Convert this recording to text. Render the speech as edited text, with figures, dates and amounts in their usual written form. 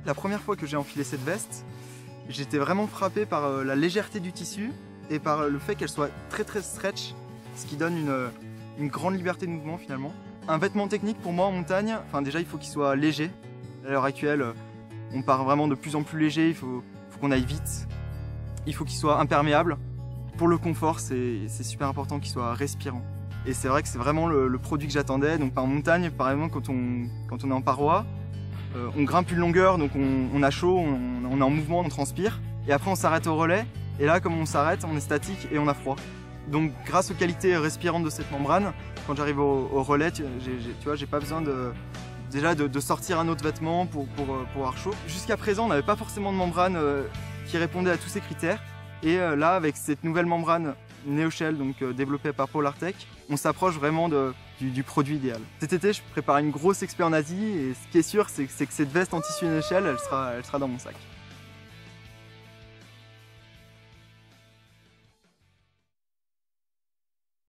La première fois que j'ai enfilé cette veste, j'étais vraiment frappé par la légèreté du tissu et par le fait qu'elle soit très stretch, ce qui donne une grande liberté de mouvement finalement. Un vêtement technique pour moi en montagne, enfin déjà il faut qu'il soit léger. À l'heure actuelle, on part vraiment de plus en plus léger, il faut qu'on aille vite. Il faut qu'il soit imperméable. Pour le confort, c'est super important qu'il soit respirant. Et c'est vrai que c'est vraiment le produit que j'attendais. Donc en montagne, par exemple, quand on est en paroi, on grimpe une longueur, donc on a chaud, on est en mouvement, on transpire. Et après on s'arrête au relais. Et là, comme on s'arrête, on est statique et on a froid. Donc grâce aux qualités respirantes de cette membrane, quand j'arrive au relais, tu vois, j'ai pas besoin de sortir un autre vêtement pour avoir chaud. Jusqu'à présent, on n'avait pas forcément de membrane qui répondait à tous ces critères. Et là, avec cette nouvelle membrane Neoshell, donc développée par Polartec, on s'approche vraiment du produit idéal. Cet été, je prépare une grosse expé en Asie et ce qui est sûr, c'est que cette veste en tissu Neoshell, elle sera dans mon sac.